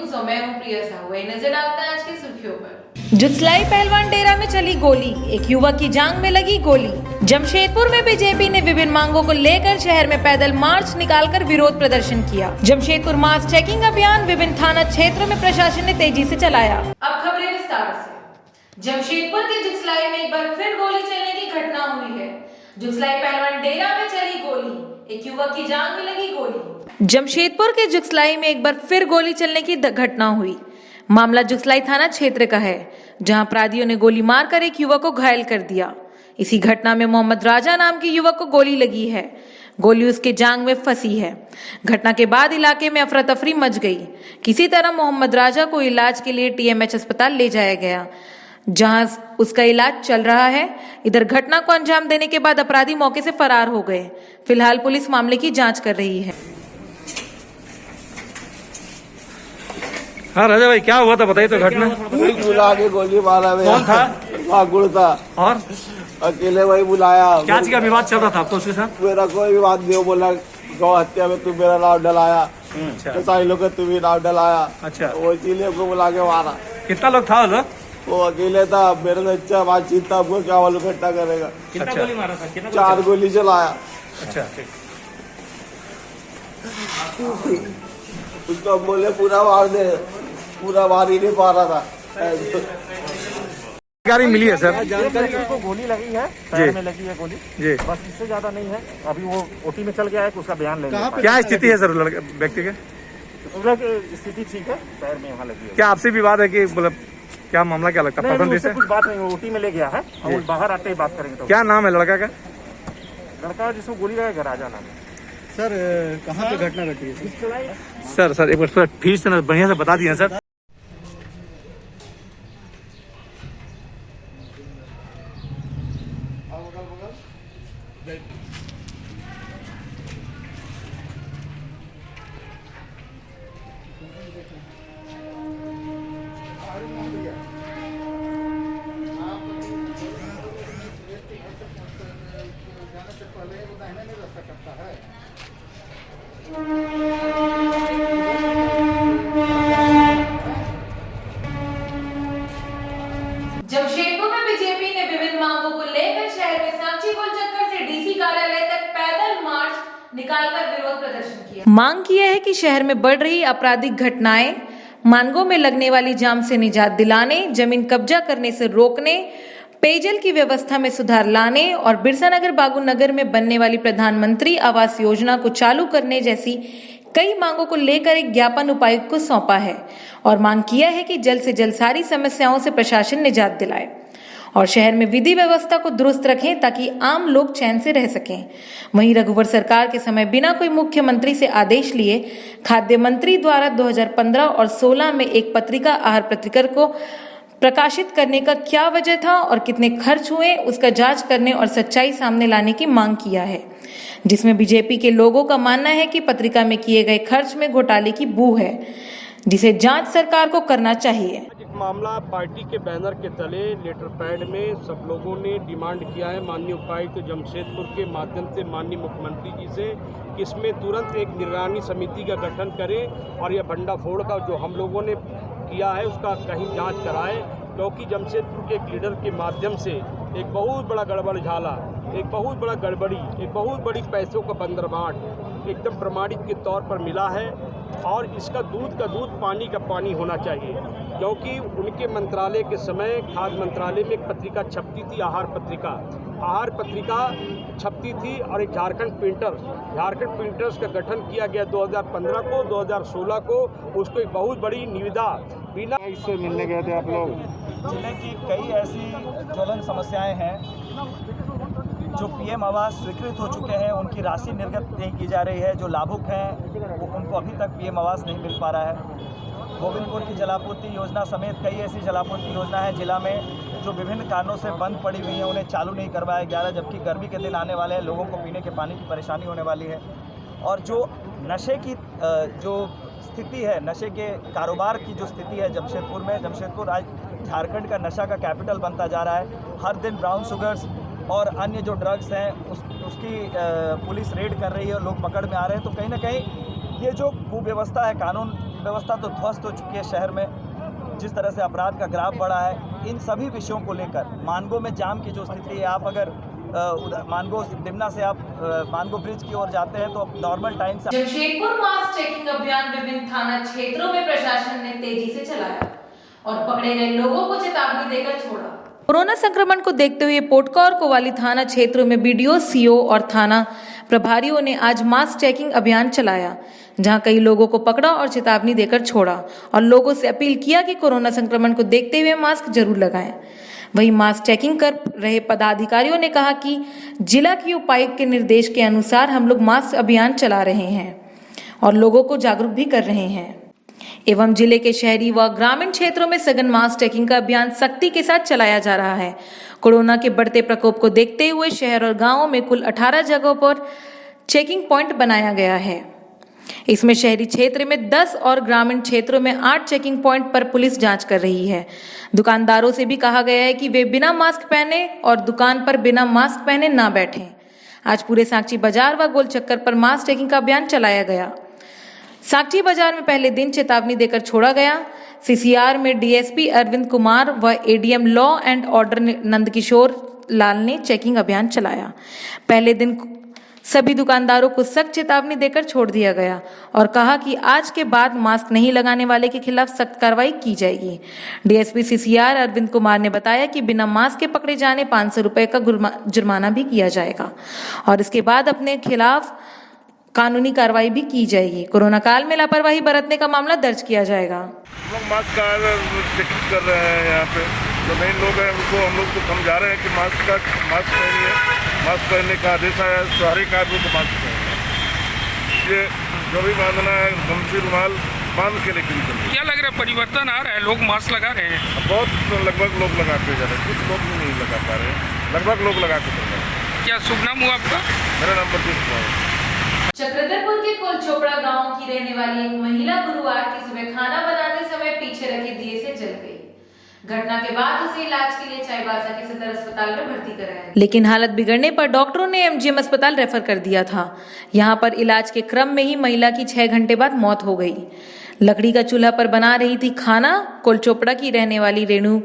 दोस्तों मैं हूं प्रिया साहू। नजर डालते हैं आज की सुर्खियों पर। जुसलाई पहलवान डेरा में चली गोली, एक युवक की जांग में लगी गोली। जमशेदपुर में बीजेपी ने विभिन्न मांगों को लेकर शहर में पैदल मार्च निकालकर विरोध प्रदर्शन किया। जमशेदपुर मास चेकिंग अभियान विभिन्न थाना क्षेत्रों में प्रशासन ने तेजी से चलाया। अब खबरें विस्तार से। जमशेदपुर के जुसलाई में एक बार फिर गोली चलने की घटना हुई है। जुसलाई पहलवान डेरा में चली गोली, एक युवक की जांग में लगी गोली। जमशेदपुर के जुसलाई में एक बार फिर गोली चलने की घटना हुई। मामला जुसलाई थाना क्षेत्र का है, जहां अपराधियों ने गोली मारकर एक युवक को घायल कर दिया। इसी घटना में मोहम्मद राजा नाम के युवक को गोली लगी है। गोली उसके जांग में फंसी है। घटना के बाद इलाके में अफरा तफरी मच गई। किसी तरह मोहम्मद राजा को इलाज के लिए टीएमएच अस्पताल ले जाया गया, जहां उसका इलाज चल रहा है। इधर घटना को अंजाम देने के बाद अपराधी मौके से फरार हो गए। फिलहाल पुलिस मामले की जांच कर रही है। हाँ राजा भाई, क्या हुआ था बताइए तो घटना। बुला के गोली मारा। कौन था? ठाकुर था। और अकेले वही बुलाया। क्या चीज का विवाद चल रहा था आपको उसके साथ? मेरा कोई विवाद नहीं। बोला गौ हत्या में तू मेरा नाम डलाया, अच्छा कसाई लोग का तू भी नाम डलाया। अच्छा, वो इसीलिए को बुला के मारा। कितना लोग था उधर? वो अकेले था। मेरे से अच्छा बातचीत था। आपको क्या वालों इकट्ठा करेगा। कितना गोली मारा था? कितना 4 गोली चलाया। अच्छा, उसको बोले पूरा मार दे, पूरा मार ही नहीं पा रहा था। जानकारी मिली है सर? जानकारी को गोली लगी है, पैर में लगी है गोली जी। बस, इससे ज्यादा नहीं है। अभी वो ओटी में चल गया है, उसका बयान लेंगे। क्या स्थिति है सर लड़के व्यक्ति के? स्थिति ठीक है, पैर में यहाँ लगी है। क्या आपसे विवाद है कि मतलब क्या मामला क्या लगता है? नहीं, पसंद उससे से कुछ बात नहीं, वो ओटी में ले गया है और बाहर आते ही बात करेंगे। तो क्या नाम है लड़का का? लड़का जिसको गोली लगा राजा नाम है। सर कहाँ पे घटना घटी है? सर एक बार फिर से बढ़िया से बता दिए सर। जमशेदपुर में बीजेपी ने विभिन्न मांगों को लेकर शहर में सांची गोल चक्कर से डीसी कार्यालय तक पैदल मार्च निकालकर विरोध प्रदर्शन किया। मांग किया है कि शहर में बढ़ रही आपराधिक घटनाएं, मानगों में लगने वाली जाम से निजात दिलाने, जमीन कब्जा करने से रोकने, पेयजल की व्यवस्था में सुधार लाने और बिरसा नगर बागु नगर में बनने वाली प्रधानमंत्री आवास योजना को चालू करने जैसी कई मांगों को लेकर एक ज्ञापन उपायुक्त को सौंपा है और मांग किया है कि जल्द से जल्द सारी समस्याओं से प्रशासन निजात दिलाए और शहर में विधि व्यवस्था को दुरुस्त रखें ताकि आम लोग चैन से रह सकें। वहीं रघुवर सरकार के समय बिना कोई मुख्यमंत्री से आदेश लिए खाद्य मंत्री द्वारा 2015 और 16 में एक पत्रिका आहार पत्रिका को प्रकाशित करने का क्या वजह था और कितने खर्च हुए, उसका जांच करने और सच्चाई सामने लाने की मांग किया है, जिसमें बीजेपी के लोगों का मानना है कि पत्रिका में किए गए खर्च में घोटाले की बू है, जिसे जांच सरकार को करना चाहिए। एक मामला पार्टी के बैनर के तले लेटर पैड में सब लोगों ने डिमांड किया है माननीय उपायुक्त जमशेदपुर के माध्यम से माननीय मुख्यमंत्री जी से कि इसमें तुरंत एक निगरानी समिति का गठन करें और यह भंडाफोड़ का जो हम लोगों ने किया है उसका कहीं जांच कराए, क्योंकि जमशेदपुर के एक लीडर के माध्यम से एक बहुत बड़ा गड़बड़ झाला, एक बहुत बड़ा गड़बड़ी, एक बहुत बड़ी पैसों का बंदरबांट एकदम प्रमाणित के तौर पर मिला है और इसका दूध का दूध पानी का पानी होना चाहिए, क्योंकि उनके मंत्रालय के समय खाद्य मंत्रालय में एक पत्रिका छपती थी, आहार पत्रिका छपती थी और एक झारखंड प्रिंटर्स का गठन किया गया 2015 को, 2016 को, उसको एक बहुत बड़ी निविदा बिना इससे मिलने गए थे आप लोग। जिले की कई ऐसी ज्वलन समस्याएं हैं जो पीएम आवास स्वीकृत हो चुके हैं, उनकी राशि निर्गत नहीं की जा रही है। जो लाभुक हैं उनको अभी तक पीएम आवास नहीं मिल पा रहा है। गोविंदपुर की जलापूर्ति योजना समेत कई ऐसी जलापूर्ति योजना है जिला में जो विभिन्न कारणों से बंद पड़ी हुई हैं, उन्हें चालू नहीं करवाया जा रहा, जबकि गर्मी के दिन आने वाले हैं, लोगों को पीने के पानी की परेशानी होने वाली है। और जो नशे की जो स्थिति है, नशे के कारोबार की जो स्थिति है जमशेदपुर आज झारखंड का नशा का कैपिटल बनता जा रहा है। हर दिन ब्राउन शुगर्स और अन्य जो ड्रग्स हैं उसकी पुलिस रेड कर रही है और लोग पकड़ में आ रहे हैं। तो कहीं ना कहीं ये जो कुव्यवस्था है, कानून व्यवस्था तो ध्वस्त हो चुकी है शहर में, जिस तरह से अपराध का ग्राफ बढ़ा है, इन सभी विषयों को लेकर मानगो में जाम की जो स्थिति है, आप अगर मानगो डिमना से आप मानगो ब्रिज की ओर जाते हैं तो नॉर्मल टाइम से जमशेदपुर मास चेकिंग अभियान विभिन्न थाना क्षेत्रों में प्रशासन ने तेजी से चलाया और पकड़े गए लोगों को चेतावनी देकर छोड़ा। कोरोना संक्रमण को देखते हुए पोटका और कोवाली थाना क्षेत्रों में बीडीओ, सीओ और थाना प्रभारियों ने आज मास्क चेकिंग अभियान चलाया, जहां कई लोगों को पकड़ा और चेतावनी देकर छोड़ा और लोगों से अपील किया कि कोरोना संक्रमण को देखते हुए मास्क जरूर लगाएं। वहीं मास्क चेकिंग कर रहे पदाधिकारियों ने कहा कि जिला की उपायुक्त के निर्देश के अनुसार हम लोग मास्क अभियान चला रहे हैं और लोगों को जागरूक भी कर रहे हैं एवं जिले के शहरी व ग्रामीण क्षेत्रों में सघन मास्क चेकिंग का अभियान सख्ती के साथ चलाया जा रहा है। कोरोना के बढ़ते प्रकोप को देखते हुए शहर और गांवों में कुल 18 जगहों पर चेकिंग पॉइंट बनाया गया है। इसमें शहरी क्षेत्र में 10 और ग्रामीण क्षेत्रों में 8 चेकिंग पॉइंट पर पुलिस जांच कर रही है। दुकानदारों से भी कहा गया है कि वे बिना मास्क पहने और दुकान पर बिना मास्क पहने ना बैठें। आज पूरे साक्षी बाजार व गोल चक्कर पर मास्क चेकिंग का अभियान चलाया गया। साक्षी बाजार में पहले दिन चेतावनी देकर छोड़ा गया। सीसीआर में डीएसपी अरविंद कुमार व ADM law and order Nandkishore Lal ने चेकिंग अभियान चलाया। पहले दिन सभी दुकानदारों को सख्त चेतावनी देकर छोड़ दिया गया और कहा कि आज के बाद मास्क नहीं लगाने वाले के खिलाफ सख्त कार्रवाई की जाएगी। डीएसपी सीसीआर अरविंद कुमार ने बताया कि बिना मास्क के पकड़े जाने 500 रुपए का जुर्माना भी किया जाएगा और इसके बाद अपने खिलाफ कानूनी कार्रवाई भी की जाएगी। कोरोना काल में लापरवाही बरतने का मामला दर्ज किया जाएगा। हम लोग मास्क का चेकिंग कर रहे हैं। यहाँ पे जो नए लोग हैं उनको हम लोग को समझा रहे हैं कि मास्क पहनिए। मास्क पहनने का आदेश आया, तो हर एक आदमी को मास्क पहनना। ये जो भी बांधना है गमछी रुमाल बांध के लेकर निकलना। क्या लग रहा है परिवर्तन आ रहा है, लोग मास्क लगा रहे हैं? बहुत लगभग लोग लगाते जा रहे हैं, कुछ लोग नहीं लगा पा रहे हैं, लगभग लोग लगा के चल रहे हैं। क्या शुभ नाम हुआ आपका? मेरा नाम प्रतीश कुमार है। चक्रधरपुर के कोलचोपड़ा गांव की रहने वाली एक महिला गुरुवार की सुबह खाना बनाते समय पीछे रखे दिए से जल गई। घटना के बाद उसे इलाज के लिए चाईबासा के सदर अस्पताल में भर्ती कराया गया, लेकिन हालत बिगड़ने पर डॉक्टरों ने एमजीएम अस्पताल रेफर कर दिया था। यहां पर इलाज के क्रम में ही महिला की 6 घंटे बाद मौत हो गई। लकड़ी का चूल्हा पर बना रही थी खाना। कोलचोपड़ा की रहने वाली रेणु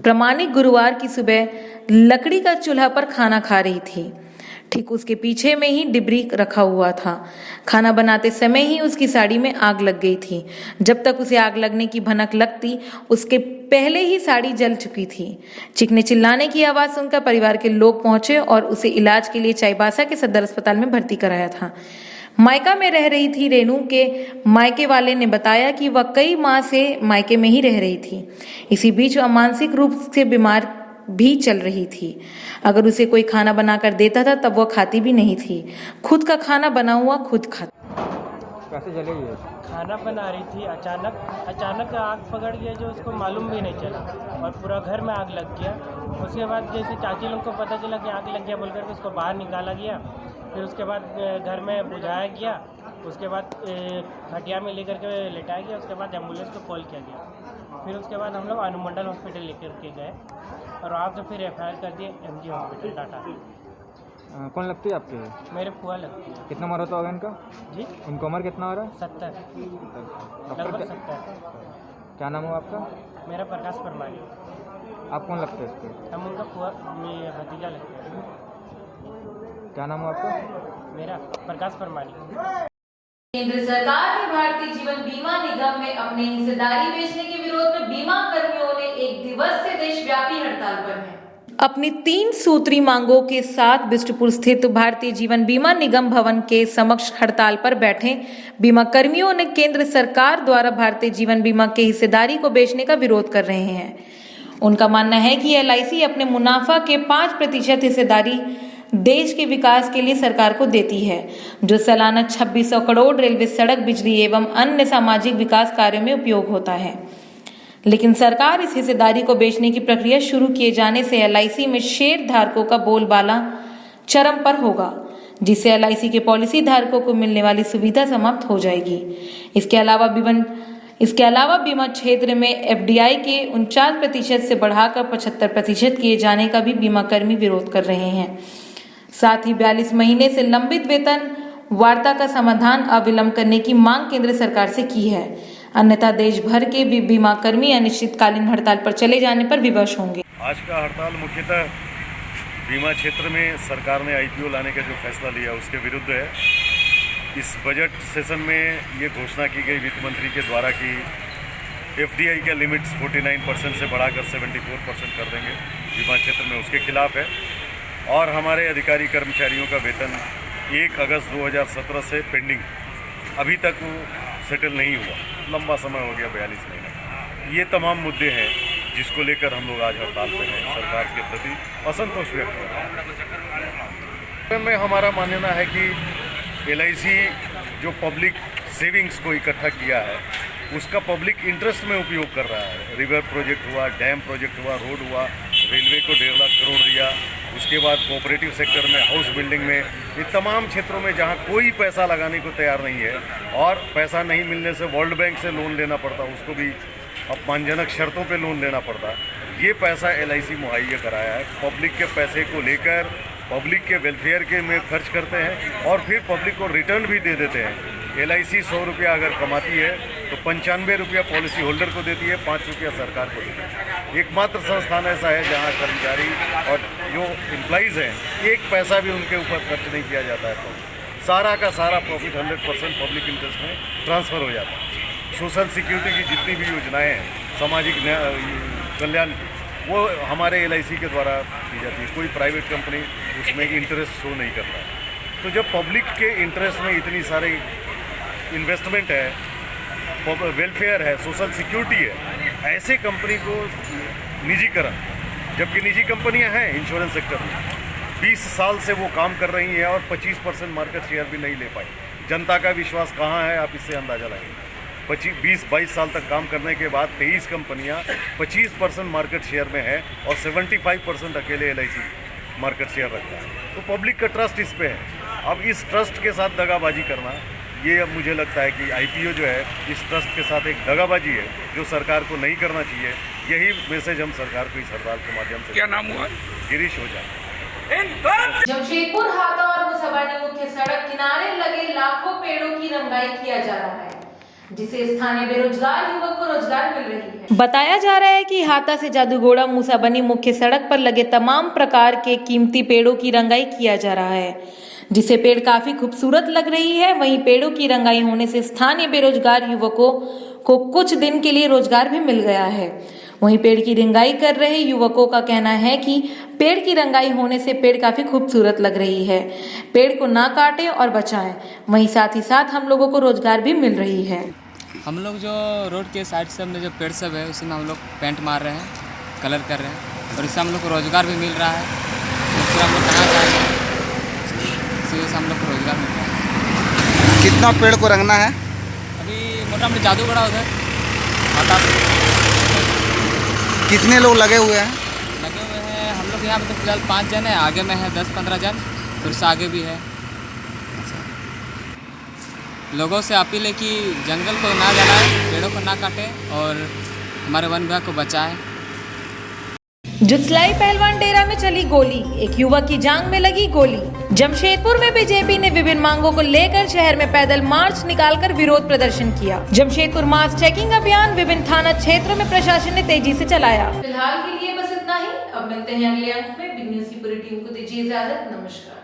प्रमाणिक गुरुवार की सुबह लकड़ी का चूल्हा पर खाना खा रही थी। ठीक उसके पीछे में ही डिबरी रखा हुआ था। खाना बनाते समय ही उसकी साड़ी में आग लग गई थी। जब तक उसे आग लगने की भनक लगती उसके पहले ही साड़ी जल चुकी थी। चीखने चिल्लाने की आवाज सुनकर परिवार के लोग पहुंचे और उसे इलाज के लिए चाईबासा के सदर अस्पताल में भर्ती कराया था। मायका में रह रही थी रेणु के मायके वाले ने बताया कि वह कई माह से मायके में ही रह रही थी। इसी बीच वह मानसिक रूप से बीमार भी चल रही थी। अगर उसे कोई खाना बनाकर देता था तब वह खाती भी नहीं थी। खुद का खाना बना हुआ खुद खाती। कैसे जलेगी? खाना बना रही थी, अचानक आग पकड़ गया जो उसको मालूम भी नहीं चला और पूरा घर में आग लग गया। उसके बाद जैसे चाची लोग को पता चला कि आग लग गया बोलकर के उसको बाहर निकाला गया। फिर उसके बाद घर में बुझाया गया। उसके बाद खटिया में लेकर के लेटाया गया। उसके बाद एम्बुलेंस को कॉल किया गया। फिर उसके बाद हम लोग अनुमंडल हॉस्पिटल लेकर के गए और वहाँ से फिर एफआईआर कर दिए एमजी हॉस्पिटल टाटा। कौन लगती है आपके? मेरे फुआ लगती है। कितना उम्र होता होगा इनका? जी, इनका उम्र कितना हो रहा है? 70, लगभग 70। क्या नाम हुआ आपका? मेरा प्रकाश परमानी। आप कौन लगते हैं इसके? हम उनका फुआ भतीजा लगते हैं। क्या नाम हुआ आपका? मेरा प्रकाश परमानी। केंद्र सरकार ने भारतीय जीवन बीमा निगम में अपनी हिस्सेदारी बेचने के विरोध में बीमा कर्मियों ने 1 दिवस से देशव्यापी हड़ताल पर हैं। अपनी 3 सूत्री मांगों के साथ बिष्टुपुर स्थित भारतीय जीवन बीमा निगम भवन के समक्ष हड़ताल पर बैठे बीमा कर्मियों ने केंद्र सरकार द्वारा भारतीय जीवन बीमा के हिस्सेदारी को बेचने का विरोध कर रहे हैं। उनका मानना है कि LIC अपने मुनाफा के 5% हिस्सेदारी देश के विकास के लिए सरकार को देती है, जो सालाना 2600 करोड़ रेलवे, सड़क, बिजली एवं अन्य सामाजिक विकास कार्यों में उपयोग होता है। लेकिन सरकार इस हिस्सेदारी को बेचने की प्रक्रिया शुरू किए जाने से LIC में शेयर धारकों का बोलबाला चरम पर होगा, जिससे LIC के पॉलिसी धारकों को मिलने वाली सुविधा समाप्त हो जाएगी। इसके अलावा बीमा क्षेत्र में FDI के 49% से बढ़ाकर 75% किए जाने का भी बीमा कर्मी विरोध कर रहे हैं। साथ ही 42 महीने से लंबित वेतन वार्ता का समाधान अविलंब करने की मांग केंद्र सरकार से की है। अन्यथा देश भर के बीमा कर्मी अनिश्चितकालीन हड़ताल पर चले जाने पर विवश होंगे। आज का हड़ताल मुख्यतः बीमा क्षेत्र में सरकार ने IPO लाने का जो फैसला लिया उसके विरुद्ध है। इस बजट सेशन में ये घोषणा की गई वित्त मंत्री के द्वारा कि FDI का लिमिट्स 49% से बढ़ाकर 74% कर देंगे बीमा क्षेत्र में, उसके खिलाफ है। और हमारे अधिकारी कर्मचारियों का वेतन 1 अगस्त 2017 से पेंडिंग, अभी तक वो सेटल नहीं हुआ, लंबा समय हो गया 42 महीने। ये तमाम मुद्दे हैं जिसको लेकर हम लोग आज हड़ताल पे हैं, सरकार के प्रति असंतोष व्यक्त कर रहे हैं। में हमारा मानना है कि LIC जो पब्लिक सेविंग्स को इकट्ठा किया है उसका पब्लिक इंटरेस्ट में उपयोग कर रहा है। रिवर प्रोजेक्ट हुआ, डैम प्रोजेक्ट हुआ, रोड हुआ, रेलवे को 1.5 लाख करोड़ दिया, उसके बाद कोऑपरेटिव सेक्टर में, हाउस बिल्डिंग में, ये तमाम क्षेत्रों में जहाँ कोई पैसा लगाने को तैयार नहीं है और पैसा नहीं मिलने से वर्ल्ड बैंक से लोन लेना पड़ता, उसको भी अपमानजनक शर्तों पे लोन लेना पड़ता, ये पैसा LIC मुहैया कराया है। पब्लिक के पैसे को लेकर पब्लिक के वेलफेयर के में खर्च करते हैं और फिर पब्लिक को रिटर्न भी दे देते हैं। LIC 100 रुपया अगर कमाती है तो 95 रुपया पॉलिसी होल्डर को देती है, 5 रुपया सरकार को देती है। एकमात्र संस्थान ऐसा है जहां कर्मचारी और जो एम्प्लॉइज़ हैं एक पैसा भी उनके ऊपर खर्च नहीं किया जाता है। सारा का सारा प्रॉफिट 100% पब्लिक इंटरेस्ट में ट्रांसफ़र हो जाता है। सोशल सिक्योरिटी की जितनी भी योजनाएँ हैं, सामाजिक कल्याण की, वो हमारे LIC के द्वारा की जाती है। कोई प्राइवेट कंपनी उसमें इंटरेस्ट शो नहीं करता है। तो जब पब्लिक के इंटरेस्ट में इतनी सारे इन्वेस्टमेंट है, वेलफेयर है, सोशल सिक्योरिटी है, ऐसे कंपनी को निजीकरण, जबकि निजी कंपनियां हैं इंश्योरेंस सेक्टर में, 20 साल से वो काम कर रही हैं और 25% मार्केट शेयर भी नहीं ले पाई। जनता का विश्वास कहाँ है, आप इससे अंदाज़ा लगाइए। 20-22 साल तक काम करने के बाद 23 कंपनियां 25% मार्केट शेयर में है और 75% अकेले LIC मार्केट शेयर रखता है। तो पब्लिक का ट्रस्ट इस पे है। अब इस ट्रस्ट के साथ दगाबाजी करना, ये अब मुझे लगता है कि IPO जो है इस ट्रस्ट के साथ एक दगाबाजी है जो सरकार को नहीं करना चाहिए। यही मैसेज हम सरकार को इस हड़ताल के माध्यम से। क्या नाम हुआ? गिरीश ओझा। जमशेदपुर हाता और मुसाबनी मुख्य सड़क किनारे लगे लाखों पेड़ों की रंगाई किया जा रहा है, जिसे स्थानीय बेरोजगार युवक को रोजगार मिल रही है। बताया जा रहा है कि हाता से जादूगोड़ा मूसाबनी मुख्य सड़क पर लगे तमाम प्रकार के कीमती पेड़ों की रंगाई किया जा रहा है, जिसे पेड़ काफी खूबसूरत लग रही है। वहीं पेड़ों की रंगाई होने से स्थानीय बेरोजगार युवकों को कुछ दिन के लिए रोजगार भी मिल गया है। वहीं पेड़ की रंगाई कर रहे युवकों का कहना है कि पेड़ की रंगाई होने से पेड़ काफी खूबसूरत लग रही है। पेड़ को ना काटें और बचाएं। वहीं साथ ही साथ हम लोगों को रोजगार भी मिल रही है। हम लोग जो रोड के साइड सब में जो पेड़ सब है उसी में हम लोग पेंट मार रहे हैं, कलर कर रहे हैं और इससे हम लोग को रोज़गार भी मिल रहा है। तो फिर हम लोग कहाँ जाएंगे, इसी वजह से हम लोग को रोज़गार मिल रहा है। कितना पेड़ को रंगना है? अभी मोटा मोटी जादूगढ़ा उधर हाता से। कितने लोग लगे हुए हैं? लगे हुए हैं हम लोग यहाँ पे तो फिलहाल 5 जन है, आगे में है 10-15 जन, फिर उससे आगे भी है। लोगों से अपील है कि जंगल को ना जलाएं, पेड़ों को ना काटें और हमारे वन विभाग को बचाएं। जुतलाई पहलवान डेरा में चली गोली, एक युवक की जांघ में लगी गोली। जमशेदपुर में बीजेपी ने विभिन्न मांगों को लेकर शहर में पैदल मार्च निकालकर विरोध प्रदर्शन किया। जमशेदपुर मास चेकिंग अभियान विभिन्न थाना क्षेत्रों में प्रशासन ने तेजी से चलाया। फिलहाल के लिए बस इतना ही। अब मिलते हैं अगले अंक में। बिग न्यूज़ की पूरी टीम को दीजिए इजाजत। नमस्कार।